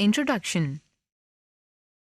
Introduction.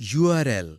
URL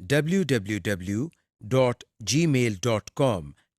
www.gmail.com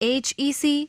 HEC,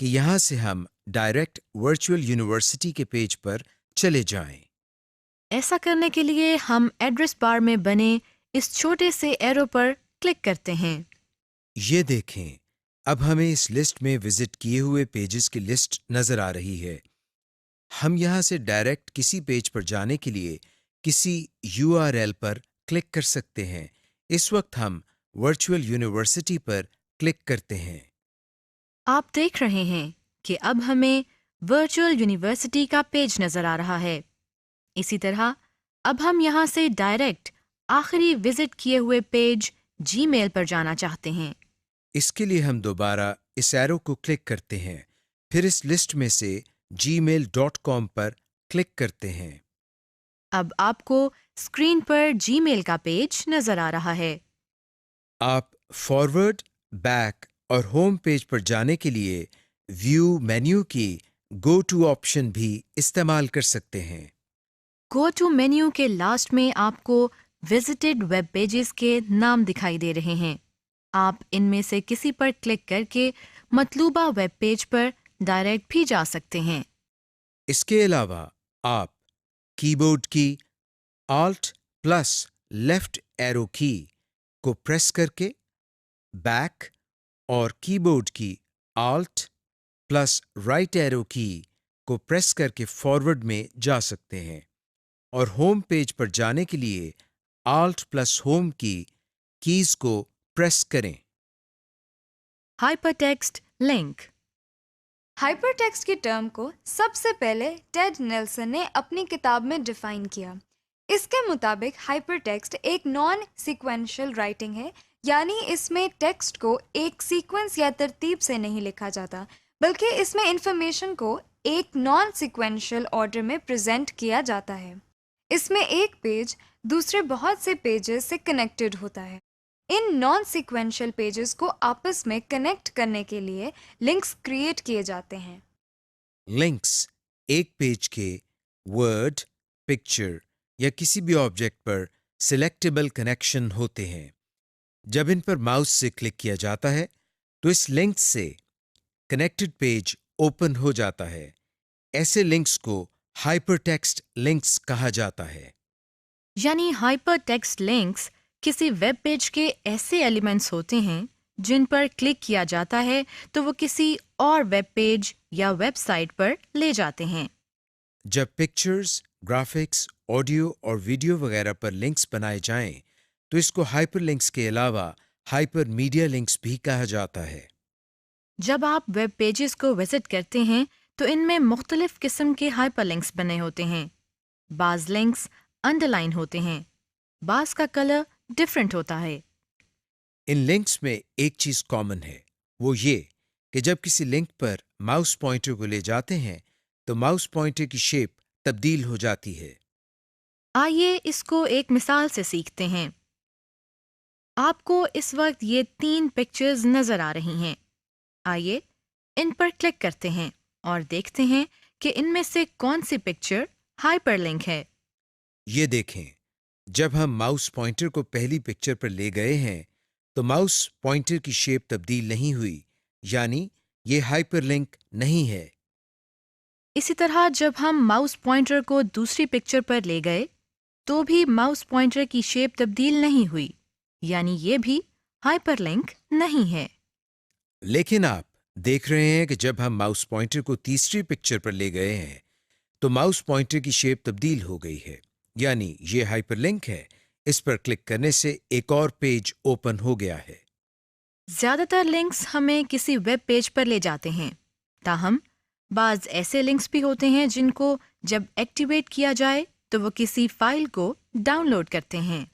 کہ یہاں سے ہم ڈائریکٹ ورچوئل یونیورسٹی کے پیج پر چلے جائیں۔ ایسا کرنے کے لیے ہم ایڈریس بار میں بنے اس چھوٹے سے ایرو پر کلک کرتے ہیں۔ یہ دیکھیں، اب ہمیں اس لسٹ میں وزٹ کیے ہوئے پیجز کی لسٹ نظر آ رہی ہے۔ ہم یہاں سے ڈائریکٹ کسی پیج پر جانے کے لیے کسی URL پر کلک کر سکتے ہیں۔ اس وقت ہم ورچوئل یونیورسٹی پر کلک کرتے ہیں۔ آپ دیکھ رہے ہیں کہ اب ہمیں ورچوئل یونیورسٹی کا پیج نظر آ رہا ہے۔ اسی طرح اب ہم یہاں سے ڈائریکٹ آخری وزٹ کیے ہوئے پیج جی میل پر جانا چاہتے ہیں۔ اس کے لیے ہم دوبارہ اس ایرو کو کلک کرتے ہیں، پھر اس لسٹ میں سے gmail.com پر کلک کرتے ہیں۔ اب آپ کو اسکرین پر جی میل کا پیج نظر آ رہا ہے۔ آپ فارورڈ، بیک اور ہوم پیج پر جانے کے لیے ویو مینیو کی گو ٹو آپشن بھی استعمال کر سکتے ہیں۔ گو ٹو مینیو کے لاسٹ میں آپ کو وزٹڈ ویب پیجز کے نام دکھائی دے رہے ہیں۔ آپ ان میں سے کسی پر کلک کر کے مطلوبہ ویب پیج پر ڈائریکٹ بھی جا سکتے ہیں۔ اس کے علاوہ آپ کی بورڈ کی آلٹ پلس لیفٹ ایرو کی کو پریس کر کے بیک اور کی بورڈ کی آلٹ پلس رائٹ ایرو کی کو پریس کر کے فارورڈ میں جا سکتے ہیں، اور ہوم پیج پر جانے کے لیے آلٹ پلس ہوم کی کیز کو پریس کریں۔ Hyper text link. Hyper text کی ٹرم کو سب سے پہلے ٹیڈ نیلسن نے اپنی کتاب میں ڈیفائن کیا۔ اس کے مطابق ہائپر ٹیکسٹ ایک نان سیکوینشل رائٹنگ ہے، یعنی اس میں ٹیکسٹ کو ایک سیکوینس یا ترتیب سے نہیں لکھا جاتا، بلکہ اس میں انفارمیشن کو ایک نان سیکوینشل آرڈر میں پریزنٹ کیا جاتا ہے۔ اس میں ایک پیج دوسرے بہت سے پیجز سے کنیکٹڈ ہوتا ہے۔ ان نان سیکوینشل پیجز کو آپس میں کنیکٹ کرنے کے لیے لنکس کریٹ کیے جاتے ہیں۔ لنکس ایک پیج کے ورڈ، پکچر یا کسی بھی آبجیکٹ پر سلیکٹیبل کنیکشن ہوتے ہیں۔ جب ان پر ماؤس سے کلک کیا جاتا ہے تو اس لنک سے کنیکٹڈ پیج اوپن ہو جاتا ہے۔ ایسے لنکس کو ہائپر ٹیکسٹ لنکس کہا جاتا ہے۔ یعنی ہائپر ٹیکسٹ لنکس کسی ویب پیج کے ایسے ایلیمنٹس ہوتے ہیں جن پر کلک کیا جاتا ہے تو وہ کسی اور ویب پیج یا ویب سائٹ پر لے جاتے ہیں۔ جب پکچرز، گرافکس، آڈیو اور ویڈیو وغیرہ پر لنکس بنائے جائیں تو اس کو ہائپر لنکس کے علاوہ ہائپر میڈیا لنکس بھی کہا جاتا ہے۔ جب آپ ویب پیجز کو وزٹ کرتے ہیں تو ان میں مختلف قسم کے ہائپر لنکس بنے ہوتے ہیں۔ بعض لنکس انڈر لائن ہوتے ہیں، بعض کا کلر ڈفرینٹ ہوتا ہے۔ ان لنکس میں ایک چیز کامن ہے، وہ یہ کہ جب کسی لنک پر ماؤس پوائنٹر کو لے جاتے ہیں تو ماؤس پوائنٹر کی شیپ تبدیل ہو جاتی ہے۔ آئیے اس کو ایک مثال سے سیکھتے ہیں۔ آپ کو اس وقت یہ 3 پکچرز نظر آ رہی ہیں۔ آئیے ان پر کلک کرتے ہیں اور دیکھتے ہیں کہ ان میں سے کون سی پکچر ہائپر لنک ہے۔ یہ دیکھیں، جب ہم ماؤس پوائنٹر کو پہلی پکچر پر لے گئے ہیں تو ماؤس پوائنٹر کی شیپ تبدیل نہیں ہوئی، یعنی یہ ہائپر لنک نہیں ہے۔ اسی طرح جب ہم ماؤس پوائنٹر کو دوسری پکچر پر لے گئے تو بھی ماؤس پوائنٹر کی شیپ تبدیل نہیں ہوئی، یعنی یہ بھی ہائپر لنک نہیں ہے۔ لیکن آپ دیکھ رہے ہیں کہ جب ہم ماؤس پوائنٹر کو تیسری پکچر پر لے گئے ہیں تو ماؤس پوائنٹر کی شیپ تبدیل ہو گئی ہے، یعنی یہ ہائپر لنک ہے۔ اس پر کلک کرنے سے ایک اور پیج اوپن ہو گیا ہے۔ زیادہ تر لنکس ہمیں کسی ویب پیج پر لے جاتے ہیں، تاہم بعض ایسے لنکس بھی ہوتے ہیں جن کو جب ایکٹیویٹ کیا جائے تو وہ کسی فائل کو ڈاؤن لوڈ کرتے ہیں۔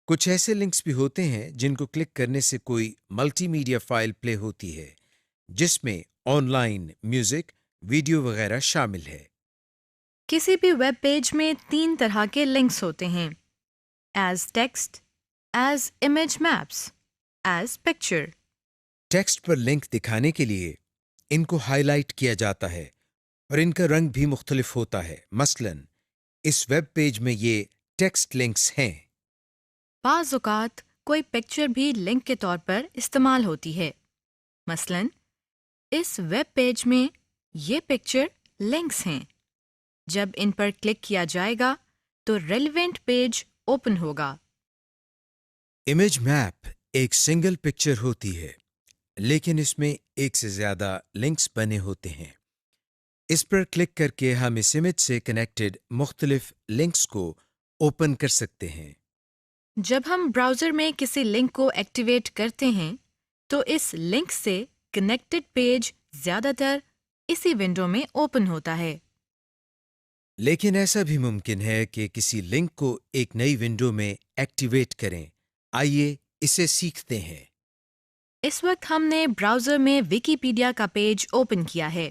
کچھ ایسے لنکس بھی ہوتے ہیں جن کو کلک کرنے سے کوئی ملٹی میڈیا فائل پلے ہوتی ہے، جس میں آن لائن میوزک، ویڈیو وغیرہ شامل ہے۔ کسی بھی ویب پیج میں 3 طرح کے لنکس ہوتے ہیں: as text, as image maps, as picture. Text پر لنک دکھانے کے لیے ان کو ہائی لائٹ کیا جاتا ہے اور ان کا رنگ بھی مختلف ہوتا ہے۔ مثلاً اس ویب پیج میں یہ ٹیکسٹ لنکس ہیں۔ بعض اوقات کوئی پکچر بھی لنک کے طور پر استعمال ہوتی ہے۔ مثلاً اس ویب پیج میں یہ پکچر لنکس ہیں. جب ان پر کلک کیا جائے گا تو ریلیونٹ پیج اوپن ہوگا. امیج میپ ایک سنگل پکچر ہوتی ہے لیکن اس میں ایک سے زیادہ لنکس بنے ہوتے ہیں. اس پر کلک کر کے ہم اس امیج سے کنیکٹڈ مختلف لنکس کو اوپن کر سکتے ہیں. جب ہم براؤزر میں کسی لنک کو ایکٹیویٹ کرتے ہیں تو اس لنک سے کنیکٹڈ پیج زیادہ تر اسی ونڈو میں اوپن ہوتا ہے. لیکن ایسا بھی ممکن ہے کہ کسی لنک کو ایک نئی ونڈو میں ایکٹیویٹ کریں. آئیے اسے سیکھتے ہیں. اس وقت ہم نے براؤزر میں ویکیپیڈیا کا پیج اوپن کیا ہے.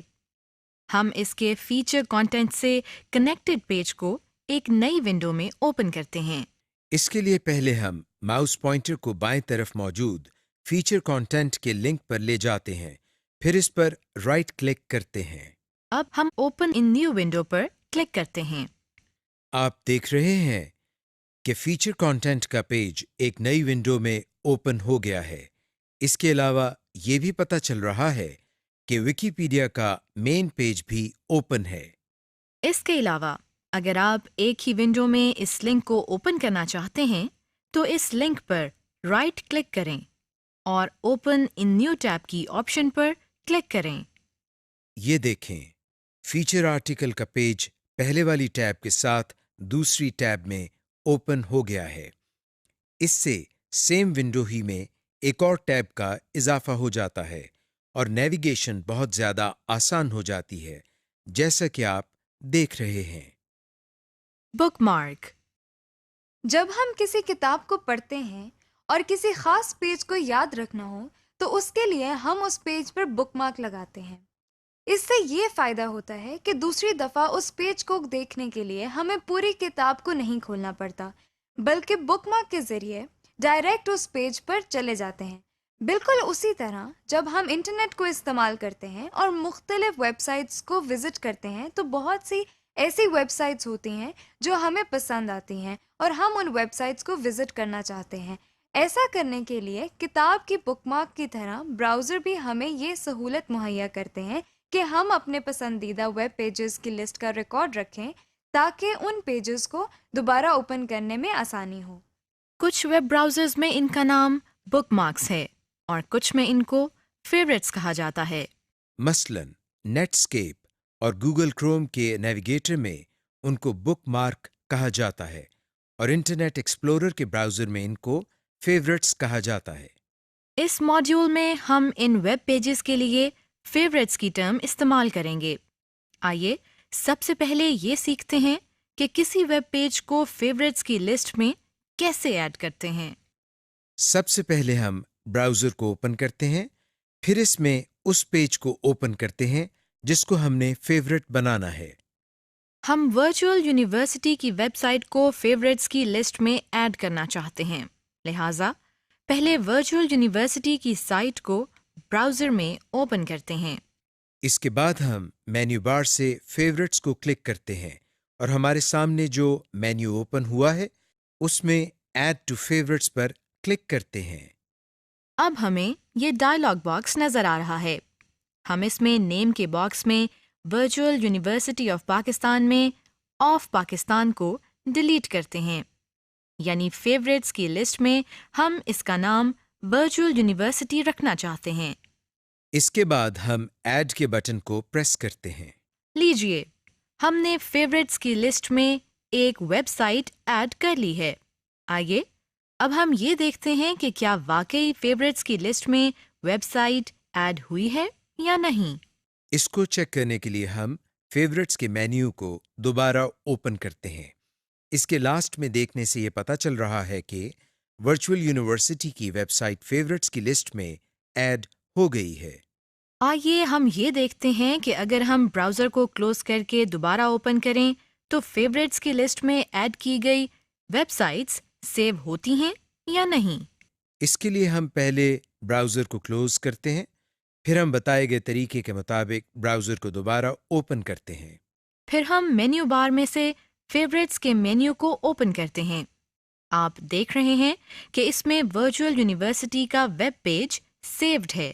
ہم اس کے فیچر کانٹینٹ سے کنیکٹڈ پیج کو ایک نئی ونڈو میں اوپن کرتے ہیں. اس کے لیے پہلے ہم ماؤس پوائنٹر کو بائیں طرف موجود فیچر کانٹینٹ کے لنک پر لے جاتے ہیں. پھر اس پر رائٹ کلک کرتے ہیں. اب ہم اوپن ان نیو ونڈو پر کلک کرتے ہیں. آپ دیکھ رہے ہیں کہ فیچر کانٹینٹ کا پیج ایک نئی ونڈو میں اوپن ہو گیا ہے. اس کے علاوہ یہ بھی پتہ چل رہا ہے کہ ویکیپیڈیا کا مین پیج بھی اوپن ہے. اس کے علاوہ اگر آپ ایک ہی ونڈو میں اس لنک کو اوپن کرنا چاہتے ہیں تو اس لنک پر رائٹ کلک کریں اور اوپن ان نیو ٹیب کی آپشن پر کلک کریں. یہ دیکھیں فیچر آرٹیکل کا پیج پہلے والی ٹیب کے ساتھ دوسری ٹیب میں اوپن ہو گیا ہے. اس سے سیم ونڈو ہی میں ایک اور ٹیب کا اضافہ ہو جاتا ہے اور نیویگیشن بہت زیادہ آسان ہو جاتی ہے جیسا کہ آپ دیکھ رہے ہیں. بک مارک. جب ہم کسی کتاب کو پڑھتے ہیں اور کسی خاص پیج کو یاد رکھنا ہو تو اس کے لیے ہم اس پیج پر بک مارک لگاتے ہیں. اس سے یہ فائدہ ہوتا ہے کہ دوسری دفعہ اس پیج کو دیکھنے کے لیے ہمیں پوری کتاب کو نہیں کھولنا پڑتا بلکہ بک مارک کے ذریعے ڈائریکٹ اس پیج پر چلے جاتے ہیں. بالکل اسی طرح جب ہم انٹرنیٹ کو استعمال کرتے ہیں اور مختلف ویب سائٹس کو وزٹ کرتے ہیں تو بہت سی ایسی ویب سائٹس ہوتی ہیں جو ہمیں پسند آتی ہیں اور ہم ان ویب سائٹس کو وزٹ کرنا چاہتے ہیں. ایسا کرنے کے لیے کتاب کی بک مارک کی طرح براؤزر بھی ہمیں یہ سہولت مہیا کرتے ہیں کہ ہم اپنے پسندیدہ ویب پیجز کی لسٹ کا ریکارڈ رکھیں تاکہ ان پیجز کو دوبارہ اوپن کرنے میں آسانی ہو. کچھ ویب براؤزرز میں ان کا نام بک مارکس ہے اور کچھ میں ان کو فیورٹس کہا جاتا ہے. مثلاً نیٹ اسکیپ اور گوگل کروم کے نیویگیٹر میں ان کو بک مارک کہا جاتا ہے اور انٹرنیٹ ایکسپلورر کے براؤزر میں ان کو فیورٹس کہا جاتا ہے. اس ماڈیول میں ہم ان ویب پیجز کے لیے فیورٹس کی ٹرم استعمال کریں گے. آئیے سب سے پہلے یہ سیکھتے ہیں کہ کسی ویب پیج کو فیورٹس کی لسٹ میں کیسے ایڈ کرتے ہیں. سب سے پہلے ہم براؤزر کو اوپن کرتے ہیں. پھر اس میں اس پیج کو اوپن کرتے ہیں جس کو ہم نے فیورٹ بنانا ہے. ہم ورچوئل یونیورسٹی کی ویب سائٹ کو فیورٹس کی لسٹ میں ایڈ کرنا چاہتے ہیں. لہٰذا پہلے ورچوئل یونیورسٹی کی سائٹ کو براؤزر میں اوپن کرتے ہیں. اس کے بعد ہم مینیو بار سے فیورٹس کو کلک کرتے ہیں اور ہمارے سامنے جو مینیو اوپن ہوا ہے اس میں ایڈ ٹو فیورٹس پر کلک کرتے ہیں. اب ہمیں یہ ڈائلاگ باکس نظر آ رہا ہے. ہم اس میں نیم کے باکس میں ورچوئل یونیورسٹی آف پاکستان میں آف پاکستان کو ڈیلیٹ کرتے ہیں. یعنی فیورٹس کی لسٹ میں ہم اس کا نام ورچوئل یونیورسٹی رکھنا چاہتے ہیں. اس کے بعد ہم ایڈ کے بٹن کو پریس کرتے ہیں. لیجئے ہم نے فیورٹس کی لسٹ میں ایک ویب سائٹ ایڈ کر لی ہے. آئیے اب ہم یہ دیکھتے ہیں کہ کیا واقعی فیورٹس کی لسٹ میں ویب سائٹ ایڈ ہوئی ہے یا نہیں. اس کو چیک کرنے کے لیے ہم فیورٹس کے مینیو کو دوبارہ اوپن کرتے ہیں. اس کے لاسٹ میں دیکھنے سے یہ پتہ چل رہا ہے کہ ورچوئل یونیورسٹی کی ویب سائٹ فیورٹس کی لسٹ میں ایڈ ہو گئی ہے. آئیے ہم یہ دیکھتے ہیں کہ اگر ہم براؤزر کو کلوز کر کے دوبارہ اوپن کریں تو فیورٹس کی لسٹ میں ایڈ کی گئی ویب سائٹس سیو ہوتی ہیں یا نہیں. اس کے لیے ہم پہلے براؤزر کو کلوز کرتے ہیں. پھر ہم بتائے گئے طریقے کے مطابق براؤزر کو دوبارہ اوپن کرتے ہیں. پھر ہم مینیو بار میں سے فیورٹس کے مینیو کو اوپن کرتے ہیں. آپ دیکھ رہے ہیں کہ اس میں ورچوئل یونیورسٹی کا ویب پیج سیوڈ ہے.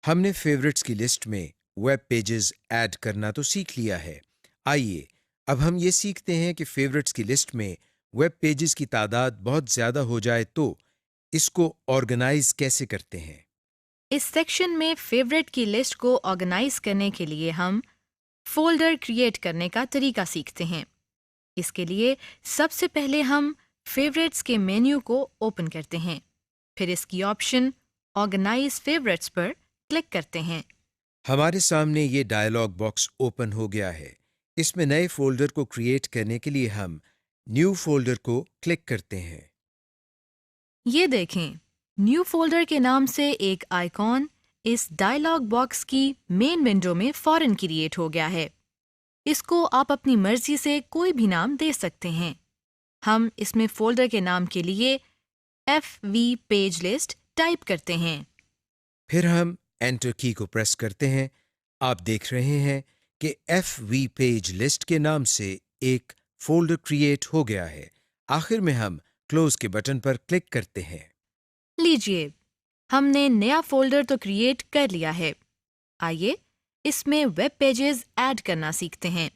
ہم نے فیوریٹس کی لسٹ میں ویب پیجز ایڈ کرنا تو سیکھ لیا ہے. آئیے اب ہم یہ سیکھتے ہیں کہ فیوریٹس کی لسٹ میں ویب پیجز کی تعداد بہت زیادہ ہو جائے تو اس کو آرگنائز کیسے کرتے ہیں. اس سیکشن میں فیوریٹ کی لسٹ کو آرگنائز کرنے کے لیے ہم فولڈر کریٹ کرنے کا طریقہ سیکھتے ہیں. اس کے لیے سب سے پہلے ہم فیوریٹس کے مینیو کو اوپن کرتے ہیں. پھر اس کی آپشن آرگنائز فیوریٹس پر کلک کرتے ہیں. ہمارے سامنے یہ ڈائلاگ باکس اوپن ہو گیا ہے. اس میں نئے فولڈر کو کریٹ کرنے کے لیے ہم نیو فولڈر کو کلک کرتے ہیں. یہ دیکھیں نیو فولڈر کے نام سے ایک آئیکن اس ڈائلاگ باکس کی مین ونڈو میں فوراً کریٹ ہو گیا ہے. اس کو آپ اپنی مرضی سے کوئی بھی نام دے سکتے ہیں. ہم اس میں فولڈر کے نام کے لیے FV پیج لسٹ ٹائپ کرتے ہیں. پھر ہم انٹر کی کو پریس کرتے ہیں. آپ دیکھ رہے ہیں کہ FV پیج لسٹ کے نام سے ایک فولڈر کریٹ ہو گیا ہے. آخر میں ہم کلوز کے بٹن پر کلک کرتے ہیں. لیجیے ہم نے نیا فولڈر تو کریٹ کر لیا ہے. آئیے اس میں ویب پیجز ایڈ کرنا سیکھتے ہیں.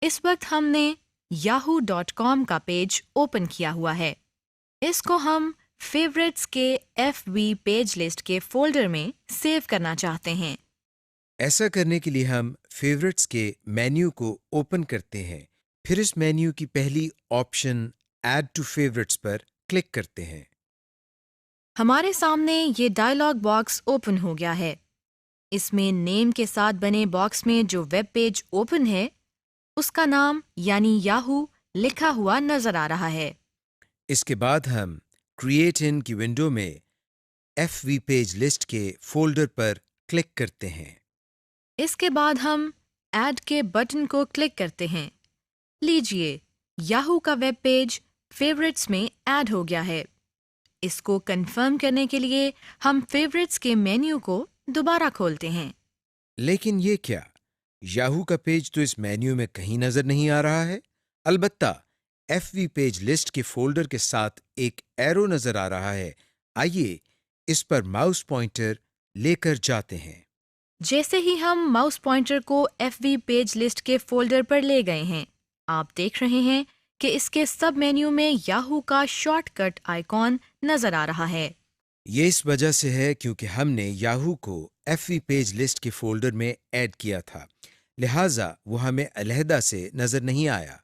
اس وقت ہم نے yahoo.com کا پیج اوپن کیا ہوا ہے. اس کو ہم فیوریٹس کے FV پیج لسٹ کے فولڈر میں سیو کرنا چاہتے ہیں. ایسا کرنے کے لیے ہم فیوریٹس کے مینیو کو اوپن کرتے ہیں. پھر اس مینیو کی پہلی آپشن ایڈ ٹو فیوریٹس پر کلک کرتے ہیں. ہمارے سامنے یہ ڈائلاگ باکس اوپن ہو گیا ہے. اس میں نیم کے ساتھ بنے باکس میں جو ویب پیج اوپن ہے اس کا نام یعنی یاہو لکھا ہوا نظر آ رہا ہے. اس کے بعد ہم کریٹ ان کی ونڈو میں FV پیج لسٹ کے فولڈر پر کلک کرتے ہیں. اس کے بعد ہم ایڈ کے بٹن کو کلک کرتے ہیں. لیجیے یاہو کا ویب پیج فیوریٹس میں ایڈ ہو گیا ہے. اس کو کنفرم کرنے کے لیے ہم فیوریٹس کے مینیو کو دوبارہ کھولتے ہیں. لیکن یہ کیا؟ یاہو کا پیج تو اس مینیو میں کہیں نظر نہیں آ رہا ہے. البتہ FV پیج لسٹ کے فولڈر کے ساتھ ایک ایرو نظر آ رہا ہے. آئیے اس پر ماؤس پوائنٹر لے کر جاتے ہیں. جیسے ہی ہم ماؤس پوائنٹر کو FV پیج لسٹ کے فولڈر پر لے گئے ہیں آپ دیکھ رہے ہیں کہ اس کے سب مینیو میں یاہو کا شارٹ کٹ آئیکن نظر آ رہا ہے. یہ اس وجہ سے ہے کیونکہ ہم نے یاہو کو FV پیج لسٹ کے فولڈر میں ایڈ کیا تھا، لہٰذا وہ ہمیں علیحدہ سے نظر نہیں آیا.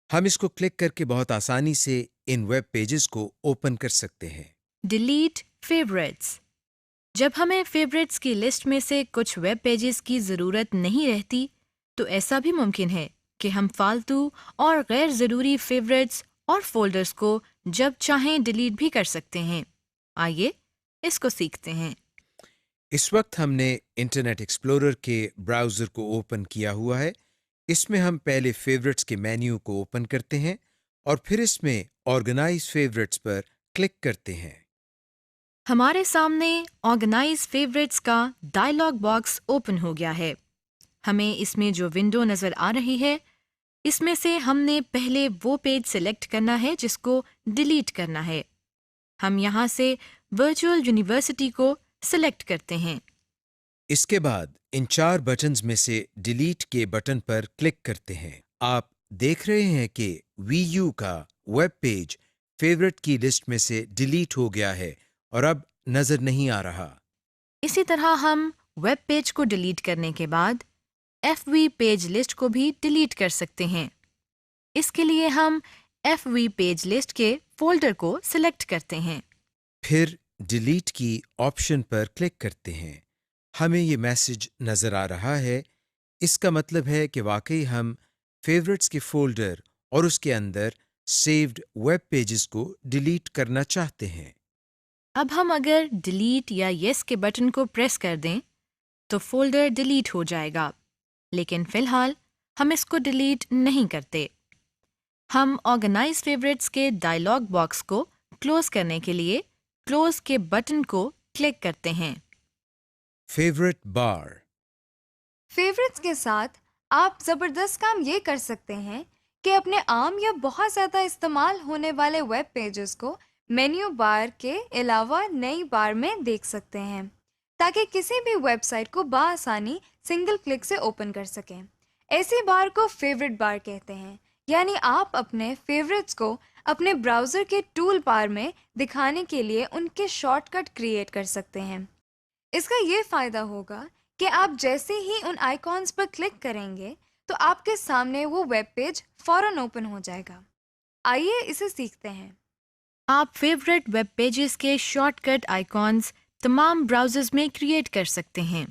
ہم اس کو کلک کر کے بہت آسانی سے ان ویب پیجز کو اوپن کر سکتے ہیں. Delete favourites. جب ہمیں فیوریٹس کی لسٹ میں سے کچھ ویب پیجز کی ضرورت نہیں رہتی تو ایسا بھی ممکن ہے کہ ہم فالتو اور غیر ضروری فیوریٹس اور فولڈرز کو جب چاہیں ڈیلیٹ بھی کر سکتے ہیں. آئیے اس کو سیکھتے ہیں. اس وقت ہم نے انٹرنیٹ ایکسپلورر کے براؤزر کو اوپن کیا ہوا ہے. اس میں ہم پہلے فیوریٹس کے مینیو کو اوپن کرتے ہیں اور پھر اس میں آرگنائز فیوریٹس پر کلک کرتے ہیں. ہمارے سامنے آرگنائز فیوریٹس کا ڈائلاگ باکس اوپن ہو گیا ہے. ہمیں اس میں جو ونڈو نظر آ رہی ہے اس میں سے ہم نے پہلے وہ پیج سلیکٹ کرنا ہے جس کو ڈیلیٹ کرنا ہے. ہم یہاں سے ورچوئل یونیورسٹی کو سلیکٹ کرتے ہیں. اس کے بعد ان 4 بٹنز میں سے ڈیلیٹ کے بٹن پر کلک کرتے ہیں. آپ دیکھ رہے ہیں کہ VU کا ویب پیج فیوریٹ کی لسٹ میں سے ڈیلیٹ ہو گیا ہے اور اب نظر نہیں آ رہا. اسی طرح ہم ویب پیج کو ڈیلیٹ کرنے کے بعد FV پیج لسٹ کو بھی ڈیلیٹ کر سکتے ہیں. اس کے لیے ہم FV پیج لسٹ کے فولڈر کو سلیکٹ کرتے ہیں. پھر ڈیلیٹ کی آپشن پر کلک کرتے ہیں. ہمیں یہ میسج نظر آ رہا ہے. اس کا مطلب ہے کہ واقعی ہم فیوریٹس کے فولڈر اور اس کے اندر سیوڈ ویب پیجز کو ڈیلیٹ کرنا چاہتے ہیں. اب ہم اگر ڈیلیٹ یا یس کے بٹن کو پریس کر دیں تو فولڈر ڈیلیٹ ہو جائے گا، لیکن فی الحال ہم اس کو ڈیلیٹ نہیں کرتے. ہم آرگنائز فیوریٹس کے ڈائلاگ باکس کو کلوز کرنے کے لیے کلوز کے بٹن کو کلک کرتے ہیں. فیوریٹ بار. فیوریٹس کے ساتھ آپ زبردست کام یہ کر سکتے ہیں کہ اپنے عام یا بہت زیادہ استعمال ہونے والے ویب پیجز کو مینیو بار کے علاوہ نئی بار میں دیکھ سکتے ہیں. تاکہ کسی بھی ویب سائٹ کو بآسانی سنگل کلک سے اوپن کر سکیں۔ ایسی بار کو فیوریٹ بار کہتے ہیں، یعنی آپ اپنے فیوریٹس کو اپنے براؤزر کے ٹول بار میں دکھانے کے لیے ان کے شارٹ کٹ کریٹ کر سکتے ہیں۔ اس کا یہ فائدہ ہوگا کہ آپ جیسے ہی ان آئیکونز پر کلک کریں گے تو آپ کے سامنے وہ ویب پیج فوراً اوپن ہو جائے گا۔ آئیے اسے سیکھتے ہیں۔ آپ فیوریٹ ویب پیجز کے شارٹ کٹ آئیکونز تمام براؤزرز میں کریٹ کر سکتے ہیں۔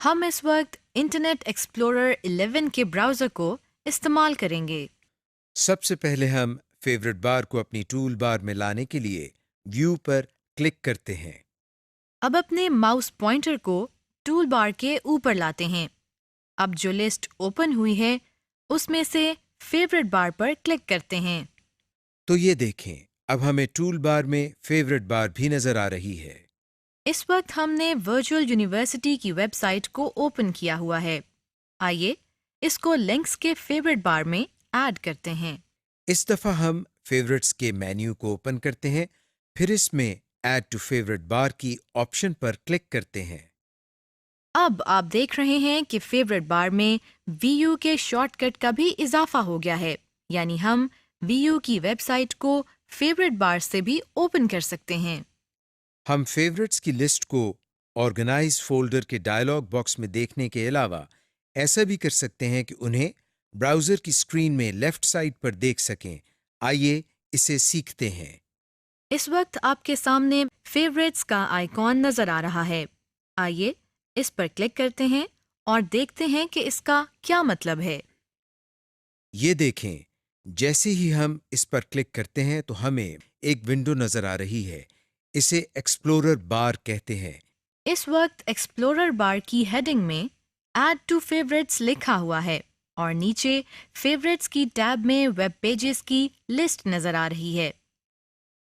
ہم اس وقت انٹرنیٹ ایکسپلورر 11 کے براؤزر کو استعمال کریں گے۔ سب سے پہلے ہم فیوریٹ بار کو اپنی ٹول بار میں لانے کے لیے ویو پر کلک کرتے ہیں۔ اب اپنے ماؤس پوائنٹر کو ٹول بار کے اوپر لاتے ہیں۔ اب جو لسٹ اوپن ہوئی ہے اس میں سے فیوریٹ بار پر کلک کرتے ہیں۔ تو یہ دیکھیں، اب ہمیں ٹول بار میں فیوریٹ بار بھی نظر آ رہی ہے۔ اس وقت ہم نے ورچوئل یونیورسٹی کی ویب سائٹ کو اوپن کیا ہوا ہے۔ آئیے اس کو لنکس کے فیوریٹ بار میں ایڈ کرتے ہیں۔ اس دفعہ ہم فیوریٹس کے مینیو کو اوپن کرتے ہیں، پھر اس میں ایڈ ٹو فیوریٹ بار کی آپشن پر کلک کرتے ہیں۔ اب آپ دیکھ رہے ہیں کہ فیوریٹ بار میں وی یو کے شارٹ کٹ کا بھی اضافہ ہو گیا ہے، یعنی ہم وی یو کی ویب سائٹ کو فیوریٹ بار سے بھی اوپن کر سکتے ہیں۔ ہم فیوریٹس کی لسٹ کو آرگنائز فولڈر کے ڈائلاگ باکس میں دیکھنے کے علاوہ ایسا بھی کر سکتے ہیں کہ انہیں براؤزر کی اسکرین میں لیفٹ سائڈ پر دیکھ سکیں۔ آئیے اسے سیکھتے ہیں۔ اس وقت آپ کے سامنے فیوریٹس کا آئیکن نظر آ رہا ہے۔ آئیے اس پر کلک کرتے ہیں اور دیکھتے ہیں کہ اس کا کیا مطلب ہے۔ یہ دیکھیں، جیسے ہی ہم اس پر کلک کرتے ہیں تو ہمیں ایک ونڈو نظر آ رہی ہے۔ اسے ایکسپلورر بار کہتے ہیں۔ اس وقت ایکسپلورر بار کی ہیڈنگ میں ایڈ ٹو فیوریٹس لکھا ہوا ہے اور نیچے فیوریٹس کی ٹیب میں ویب پیجز کی لسٹ نظر آ رہی ہے۔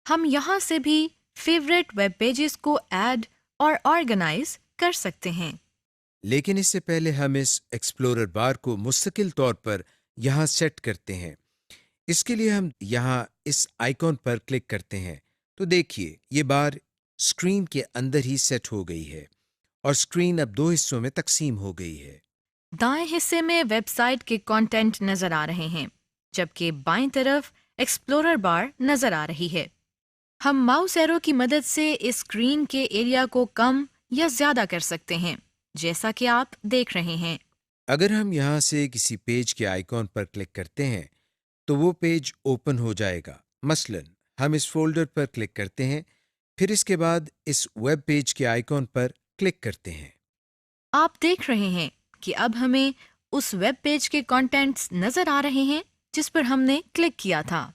ہم یہاں سے بھی فیوریٹ ویب پیجز کو ایڈ اور آرگنائز کر سکتے ہیں۔ لیکن اس سے پہلے ہم اس ایکسپلورر بار کو مستقل طور پر یہاں سیٹ کرتے ہیں۔ اس کے لیے ہم یہاں اس آئیکن پر کلک کرتے ہیں تو دیکھیے یہ بار اسکرین کے اندر ہی سیٹ ہو گئی ہے اور اسکرین اب 2 حصوں میں تقسیم ہو گئی ہے۔ دائیں حصے میں ویب سائٹ کے کانٹینٹ نظر آ رہے ہیں، جبکہ بائیں طرف ایکسپلورر بار نظر آ رہی ہے۔ ہم ماؤس ایرو کی مدد سے اس اسکرین کے ایریا کو کم یا زیادہ کر سکتے ہیں، جیسا کہ آپ دیکھ رہے ہیں۔ اگر ہم یہاں سے کسی پیج کے آئیکن پر کلک کرتے ہیں تو وہ پیج اوپن ہو جائے گا۔ مثلاً ہم اس فولڈر پر کلک کرتے ہیں، پھر اس کے بعد اس ویب پیج کے آئیکن پر کلک کرتے ہیں۔ آپ دیکھ رہے ہیں کہ اب ہمیں اس ویب پیج کے کانٹینٹس نظر آ رہے ہیں جس پر ہم نے کلک کیا تھا۔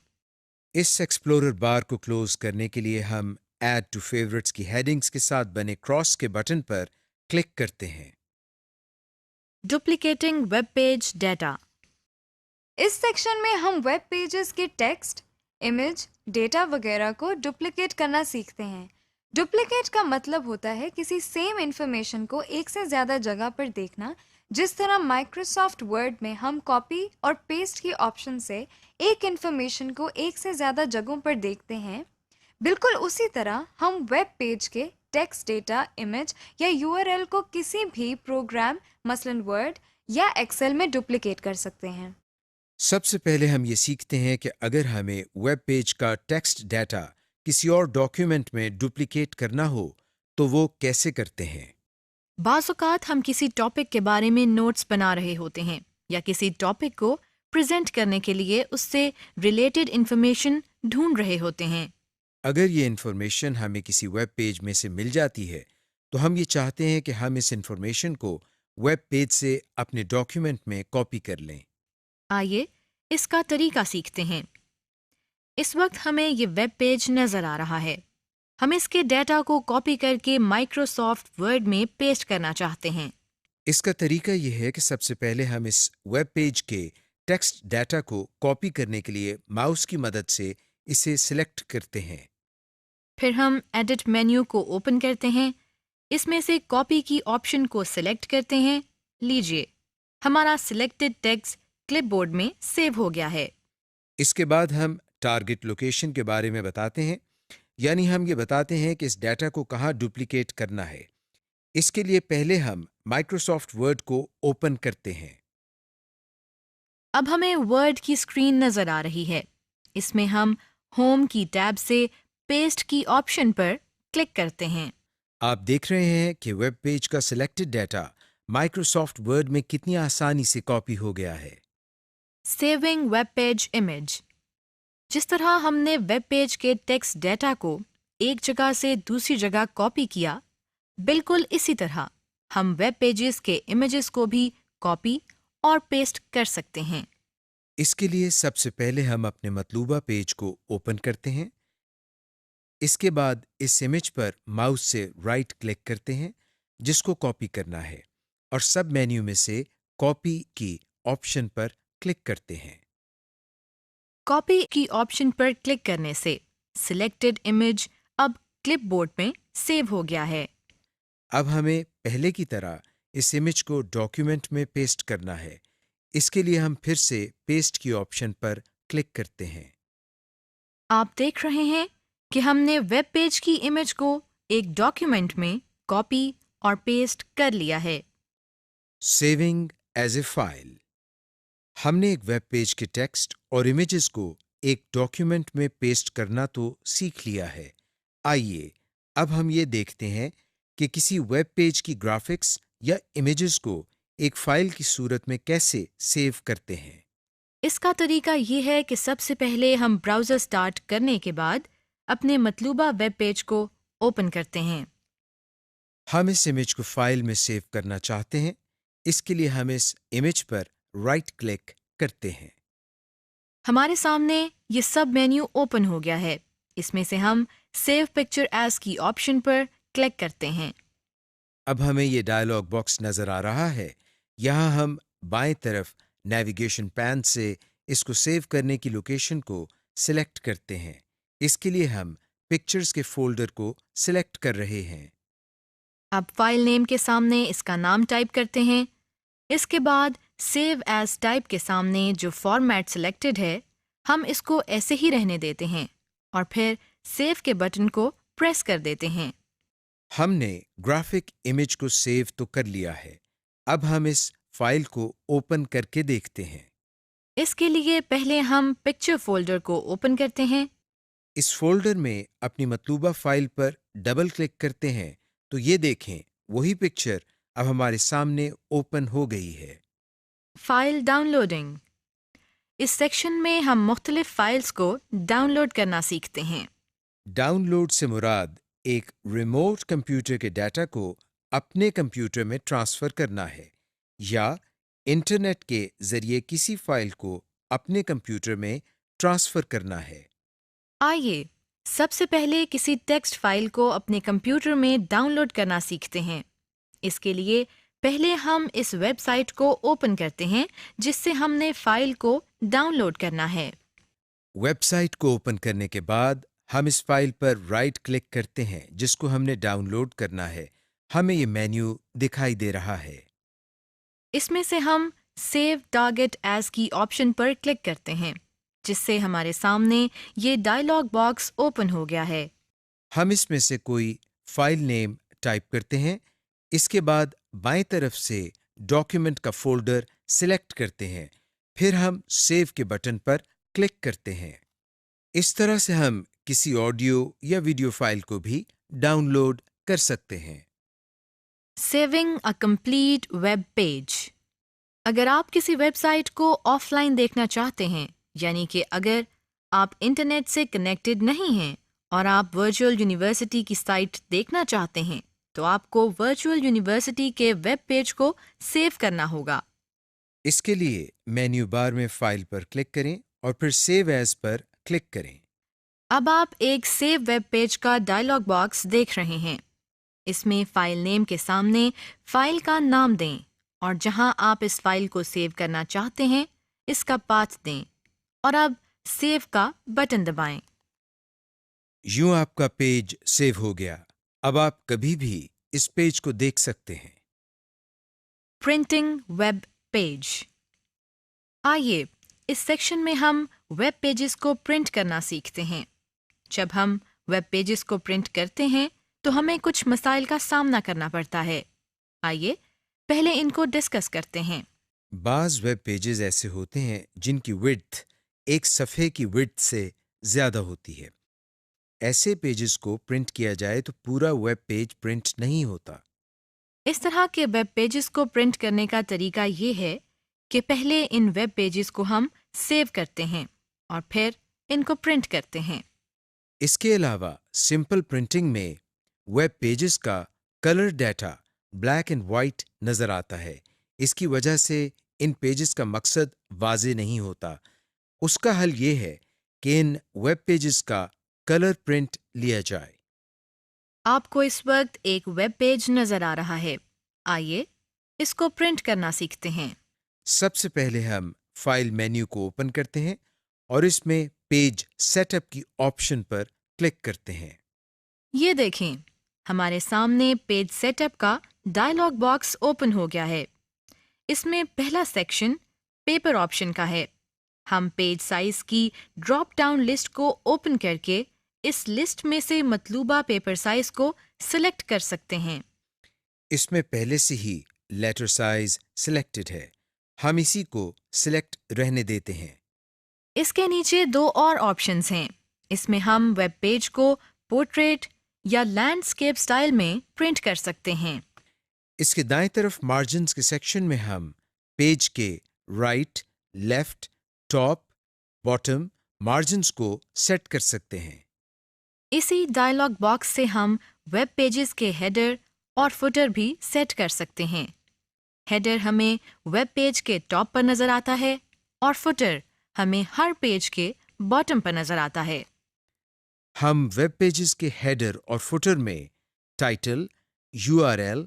اس ایکسپلورر بار کو کلوز کرنے کے لیے ہم ایڈ ٹو فیوریٹس کی ہیڈنگز کے ساتھ بنے کراس کے بٹن پر کلک کرتے ہیں۔ Duplicating web page data. اس سیکشن میں ہم ویب پیجز کے ٹیکسٹ، امیج، ڈیٹا وغیرہ کو ڈپلیکیٹ کرنا سیکھتے ہیں۔ ڈپلیکیٹ کا مطلب ہوتا ہے کسی سیم انفارمیشن کو ایک سے زیادہ جگہ پر دیکھنا، جس طرح مائکروسافٹ ورڈ میں ہم کاپی اور پیسٹ کی آپشن سے ایک انفارمیشن کو ایک سے زیادہ جگہوں پر دیکھتے ہیں۔ بالکل اسی طرح ہم ویب پیج کے ٹیکسٹ، ڈیٹا، امیج یا یو آر ایل کو کسی بھی پروگرام مثلاً ورڈ یا ایکسل میں ڈپلیکیٹ کر سکتے ہیں۔ سب سے پہلے ہم یہ سیکھتے ہیں کہ اگر ہمیں ویب پیج کا ٹیکسٹ ڈیٹا کسی اور ڈاکیومنٹ میں ڈپلیکیٹ کرنا ہو تو وہ کیسے کرتے ہیں۔ بعض اوقات ہم کسی ٹاپک کے بارے میں نوٹس بنا رہے ہوتے ہیں یا کسی ٹاپک کو پریزنٹ کرنے کے لیے اس سے ریلیٹڈ انفارمیشن ڈھونڈ رہے ہوتے ہیں۔ اگر یہ انفارمیشن ہمیں کسی ویب پیج میں سے مل جاتی ہے تو ہم یہ چاہتے ہیں کہ ہم اس انفارمیشن کو ویب پیج سے اپنے ڈاکیومنٹ میں کاپی کر لیں۔ آئیے اس کا طریقہ سیکھتے ہیں۔ اس وقت ہمیں یہ ویب پیج نظر آ رہا ہے۔ ہم اس کے ڈیٹا کو کاپی کر کے مائکروسافٹ ورڈ میں پیسٹ کرنا چاہتے ہیں۔ اس کا طریقہ یہ ہے کہ سب سے پہلے ہم اس ویب پیج کے ٹیکسٹ ڈیٹا کو کاپی کرنے کے لیے ماؤس کی مدد سے اسے سلیکٹ کرتے ہیں۔ پھر ہم ایڈٹ مینیو کو اوپن کرتے ہیں، اس میں سے کاپی کی آپشن کو سلیکٹ کرتے ہیں۔ لیجئے ہمارا سلیکٹڈ ٹیکسٹ کلپ بورڈ میں سیو ہو گیا ہے۔ اس کے بعد ہم ٹارگٹ لوکیشن کے بارے میں بتاتے ہیں، یعنی ہم یہ بتاتے ہیں کہ اس ڈیٹا کو کہاں ڈپلیکیٹ کرنا ہے۔ اس کے لیے پہلے ہم مائکروسافٹ ورڈ کو اوپن کرتے ہیں۔ اب ہمیں ورڈ کی اسکرین نظر آ رہی ہے۔ اس میں ہم ہوم کی ٹیب سے پیسٹ کی آپشن پر کلک کرتے ہیں۔ آپ دیکھ رہے ہیں کہ ویب پیج کا سلیکٹڈ ڈیٹا مائکروسافٹ ورڈ میں کتنی آسانی سے کاپی ہو گیا ہے۔ Saving web page image. جس طرح ہم نے ویب پیج کے ٹیکسٹ ڈیٹا کو ایک جگہ سے دوسری جگہ کاپی کیا، بالکل اسی طرح ہم ویب پیجز کے امیجز کو بھی کاپی اور پیسٹ کر سکتے ہیں۔ اس کے لیے سب سے پہلے ہم اپنے مطلوبہ پیج کو اوپن کرتے ہیں۔ اس کے بعد اس امیج پر ماؤس سے رائٹ کلک کرتے ہیں جس کو کاپی کرنا ہے، اور سب مینیو میں سے کاپی کی آپشن پر کلک کرتے ہیں۔ کاپی کی آپشن پر کلک کرنے سے سلیکٹڈ امیج اب کلپ بورڈ میں سیو ہو گیا ہے۔ اب ہمیں پہلے کی طرح اس امیج کو ڈاکیومنٹ میں پیسٹ کرنا ہے۔ اس کے لیے ہم پھر سے پیسٹ کی آپشن پر کلک کرتے ہیں۔ آپ دیکھ رہے ہیں کہ ہم نے ویب پیج کی امیج کو ایک ڈاکیومنٹ میں کاپی اور پیسٹ کر لیا ہے۔ Saving as a file. ہم نے ایک ویب پیج کے ٹیکسٹ اور امیجز کو ایک ڈاکیومنٹ میں پیسٹ کرنا تو سیکھ لیا ہے۔ آئیے اب ہم یہ دیکھتے ہیں کہ کسی ویب پیج کی گرافکس یا امیجز کو ایک فائل کی صورت میں کیسے سیو کرتے ہیں۔ اس کا طریقہ یہ ہے کہ سب سے پہلے ہم براؤزر سٹارٹ کرنے کے بعد اپنے مطلوبہ ویب پیج کو اوپن کرتے ہیں۔ ہم اس امیج کو فائل میں سیو کرنا چاہتے ہیں۔ اس کے لیے ہم اس امیج پر رائٹ کلک کرتے ہیں۔ ہمارے سامنے یہ سب مینیو اوپن ہو گیا ہے۔ اس میں سے ہم سیو پکچر ایز کی آپشن پر کلک کرتے ہیں۔ اب ہمیں یہ ڈائلاگ باکس نظر آ رہا ہے۔ یہاں ہم بائیں طرف نیویگیشن پین سے اس کو سیو کرنے کی لوکیشن کو سلیکٹ کرتے ہیں۔ اس کے لیے ہم پکچرز کے فولڈر کو سلیکٹ کر رہے ہیں۔ اب فائل نیم کے سامنے اس کا نام ٹائپ کرتے ہیں۔ اس کے بعد سیو ایز ٹائپ کے سامنے جو فارمیٹ سلیکٹڈ ہے، ہم اس کو ایسے ہی رہنے دیتے ہیں اور پھر سیو کے بٹن کو پریس کر دیتے ہیں۔ ہم نے گرافک امیج کو سیو تو کر لیا ہے۔ اب ہم اس فائل کو اوپن کر کے دیکھتے ہیں۔ اس کے لیے پہلے ہم پکچر فولڈر کو اوپن کرتے ہیں۔ اس فولڈر میں اپنی مطلوبہ فائل پر ڈبل کلک کرتے ہیں تو یہ دیکھیں وہی پکچر اب ہمارے سامنے اوپن ہو گئی ہے۔ File downloading. اس سیکشن میں ہم مختلف فائلز کو ڈاؤن لوڈ کرنا سیکھتے ہیں۔ ڈاؤن لوڈ سے مراد ایک ریموٹ کمپیوٹر کے ڈیٹا کو اپنے کمپیوٹر میں ٹرانسفر کرنا ہے، یا انٹرنیٹ کے ذریعے کسی فائل کو اپنے کمپیوٹر میں ٹرانسفر کرنا ہے۔ آئیے سب سے پہلے کسی ٹیکسٹ فائل کو اپنے کمپیوٹر میں ڈاؤن لوڈ کرنا سیکھتے ہیں۔ اس کے لیے پہلے ہم اس ویب سائٹ کو اوپن کرتے ہیں جس سے ہم نے فائل کو ڈاؤن لوڈ کرنا ہے۔ ویب سائٹ کو اوپن کرنے کے بعد ہم اس فائل پر رائٹ کلک کرتے ہیں جس کو ہم نے ڈاؤن لوڈ کرنا ہے۔ ہمیں یہ مینیو دکھائی دے رہا ہے۔ اس میں سے ہم سیو ٹارگٹ ایز کی آپشن پر کلک کرتے ہیں جس سے ہمارے سامنے یہ ڈائلاگ باکس اوپن ہو گیا ہے۔ ہم اس میں سے کوئی فائل نیم ٹائپ کرتے ہیں۔ اس کے بعد بائیں طرف سے ڈاکیومنٹ کا فولڈر سلیکٹ کرتے ہیں، پھر ہم سیو کے بٹن پر کلک کرتے ہیں۔ اس طرح سے ہم کسی آڈیو یا ویڈیو فائل کو بھی ڈاؤن لوڈ کر سکتے ہیں۔ Saving a complete web page. اگر آپ کسی ویب سائٹ کو آف لائن دیکھنا چاہتے ہیں، یعنی کہ اگر آپ انٹرنیٹ سے کنیکٹڈ نہیں ہیں اور آپ ورچوئل یونیورسٹی کی سائٹ دیکھنا چاہتے ہیں، تو آپ کو ورچوئل یونیورسٹی کے ویب پیج کو سیو کرنا ہوگا۔ اس کے لیے مینیو بار میں فائل پر کلک کریں اور پھر سیو ایز پر کلک کریں۔ اب آپ ایک سیو ویب پیج کا ڈائلاگ باکس دیکھ رہے ہیں۔ اس میں فائل نیم کے سامنے فائل کا نام دیں اور جہاں آپ اس فائل کو سیو کرنا چاہتے ہیں اس کا پاتھ دیں اور اب سیو کا بٹن دبائیں۔ یوں آپ کا پیج سیو ہو گیا۔ اب آپ کبھی بھی اس پیج کو دیکھ سکتے ہیں۔ Printing web page. آئیے اس سیکشن میں ہم ویب پیجز کو پرنٹ کرنا سیکھتے ہیں۔ جب ہم ویب پیجز کو پرنٹ کرتے ہیں تو ہمیں کچھ مسائل کا سامنا کرنا پڑتا ہے۔ آئیے پہلے ان کو ڈسکس کرتے ہیں۔ بعض ویب پیجز ایسے ہوتے ہیں جن کی width ایک صفحے کی width سے زیادہ ہوتی ہے۔ ایسے پیجز کو پرنٹ کیا جائے تو پورا ویب پیج پرنٹ نہیں ہوتا۔ اس طرح کے ویب پیجز کو پرنٹ کرنے کا طریقہ یہ ہے کہ پہلے ان ویب پیجز کو ہم سیو کرتے ہیں اور پھر ان کو پرنٹ کرتے ہیں۔ اس کے علاوہ سمپل پرنٹنگ میں ویب پیجز کا colour data black and white نظر آتا ہے۔ اس کی وجہ سے ان پیجز کا مقصد واضح نہیں ہوتا۔ اس کا حل یہ ہے کہ ان ویب پیجز کا کلر پرنٹ لیا جائے۔ آپ کو اس وقت ایک ویب پیج نظر آ رہا ہے۔ آئیے اس کو پرنٹ کرنا سیکھتے ہیں۔ سب سے پہلے ہم فائل مینیو کو اوپن کرتے ہیں اور اس میں پیج سیٹ اپ کی آپشن پر کلک کرتے ہیں۔ یہ دیکھیں ہمارے سامنے پیج سیٹ اپ کا ڈائلاگ باکس اوپن ہو گیا ہے۔ اس میں پہلا سیکشن پیپر آپشن کا ہے۔ ہم پیج سائز کی ڈراپ ڈاؤن لسٹ کو اوپن کر کے اس لسٹ میں سے مطلوبہ پیپر سائز کو سلیکٹ کر سکتے ہیں۔ اس میں پہلے سے ہی لیٹر سائز سلیکٹڈ ہے، ہم اسی کو سلیکٹ رہنے دیتے ہیں۔ اس کے نیچے دو اور آپشنز ہیں۔ اس میں ہم ویب پیج کو پورٹریٹ یا لینڈسکیپ سٹائل میں پرنٹ کر سکتے ہیں۔ اس کے دائیں طرف مارجنز کے سیکشن میں ہم پیج کے right, left, top, bottom margins کو سیٹ کر سکتے ہیں۔ اسی ڈائلاگ باکس سے ہم ویب پیجز کے ہیڈر اور فوٹر بھی سیٹ کر سکتے ہیں۔ ہیڈر ہمیں ویب پیج کے ٹاپ پر نظر آتا ہے اور فوٹر ہمیں ہر پیج کے باٹم پر نظر آتا ہے۔ ہم ویب پیجز کے ہیڈر اور فوٹر میں ٹائٹل، URL،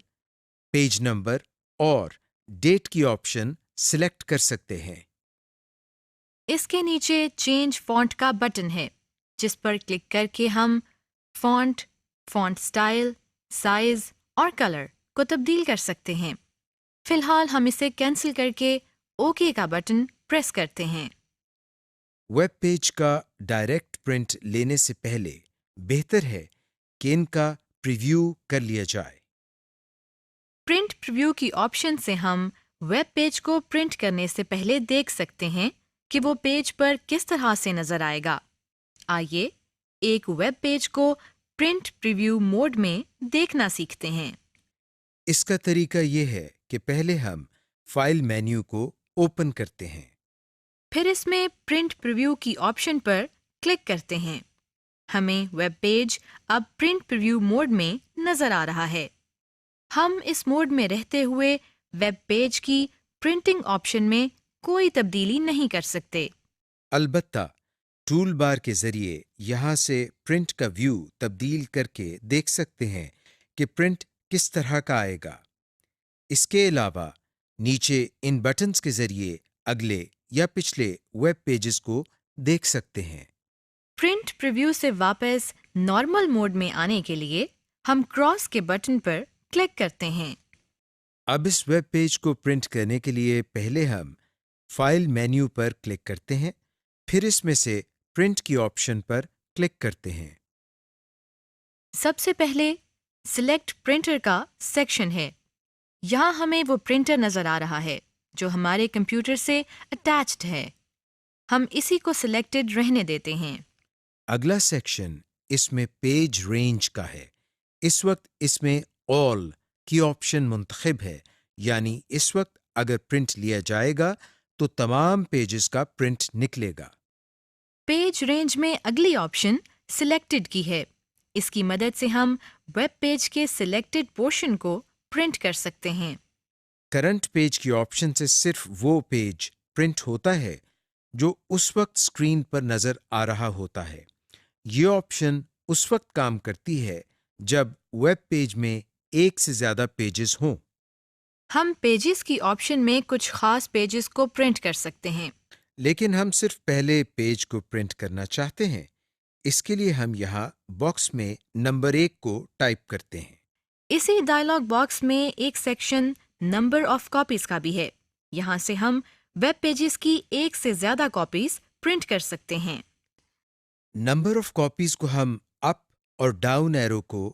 پیج نمبر اور ڈیٹ کی آپشن سلیکٹ کر سکتے ہیں۔ اس کے نیچے چینج فونٹ کا بٹن ہے، جس پر کلک کر کے ہم فونٹ، فونٹ سٹائل، سائز اور کلر کو تبدیل کر سکتے ہیں۔ فی الحال ہم اسے کینسل کر کے اوکے کا بٹن پریس کرتے ہیں۔ ویب پیج کا ڈائریکٹ پرنٹ لینے سے پہلے بہتر ہے کہ ان کا پریویو کر لیا جائے۔ پرنٹ پریویو کی آپشن سے ہم ویب پیج کو پرنٹ کرنے سے پہلے دیکھ سکتے ہیں کہ وہ پیج پر کس طرح سے نظر آئے گا۔ آئیے ایک ویب پیج کو پرنٹ پریویو موڈ میں دیکھنا سیکھتے ہیں۔ اس کا طریقہ یہ ہے کہ پہلے ہم فائل مینیو کو اوپن کرتے ہیں۔ پھر اس میں پرنٹ پریویو کی آپشن پر کلک کرتے ہیں۔ ہمیں ویب پیج اب پرنٹ پریویو موڈ میں نظر آ رہا ہے۔ ہم اس موڈ میں رہتے ہوئے ویب پیج کی پرنٹنگ آپشن میں کوئی تبدیلی نہیں کر سکتے۔ البتہ ٹول بار کے ذریعے یہاں سے پرنٹ کا ویو تبدیل کر کے دیکھ سکتے ہیں کہ پرنٹ کس طرح کا آئے گا۔ اس کے علاوہ نیچے ان بٹنز کے ذریعے اگلے یا پچھلے ویب پیجز کو دیکھ سکتے ہیں۔ پرنٹ پریویو سے واپس نارمل موڈ میں آنے کے لیے ہم کراس کے بٹن پر کلک کرتے ہیں۔ اب اس ویب پیج کو پرنٹ کرنے کے لیے پہلے ہم فائل مینیو پر کلک کرتے ہیں، پھر اس میں سے پرنٹ کی آپشن پر کلک کرتے ہیں۔ سب سے پہلے سلیکٹ پرنٹر کا سیکشن ہے۔ یہاں ہمیں وہ پرنٹر نظر آ رہا ہے جو ہمارے کمپیوٹر سے اٹیچڈ ہے۔ ہم اسی کو سلیکٹڈ رہنے دیتے ہیں۔ اگلا سیکشن اس میں پیج رینج کا ہے۔ اس وقت اس میں آل کی آپشن منتخب ہے، یعنی اس وقت اگر پرنٹ لیا جائے گا تو تمام پیجز کا پرنٹ نکلے گا۔ پیج رینج میں اگلی آپشن سلیکٹڈ کی ہے۔ اس کی مدد سے ہم ویب پیج کے سلیکٹڈ پورشن کو پرنٹ کر سکتے ہیں۔ کرنٹ پیج کی آپشن سے صرف وہ پیج پرنٹ ہوتا ہے جو اس وقت اسکرین پر نظر آ رہا ہوتا ہے۔ یہ آپشن اس وقت کام کرتی ہے جب ویب پیج میں ایک سے زیادہ پیجز ہوں۔ ہم پیجز کی آپشن میں کچھ خاص پیجز کو پرنٹ کر سکتے ہیں۔ لیکن ہم صرف پہلے پیج کو پرنٹ کرنا چاہتے ہیں۔ اس کے لیے ہم یہاں باکس میں نمبر 1 کو ٹائپ کرتے ہیں۔ اسی ڈائلاگ باکس میں ایک سیکشن نمبر آف کاپیز کا بھی ہے۔ یہاں سے ہم ویب پیجز کی ایک سے زیادہ کاپیز پرنٹ کر سکتے ہیں۔ نمبر آف کاپیز کو ہم اپ اور ڈاؤن ایرو کو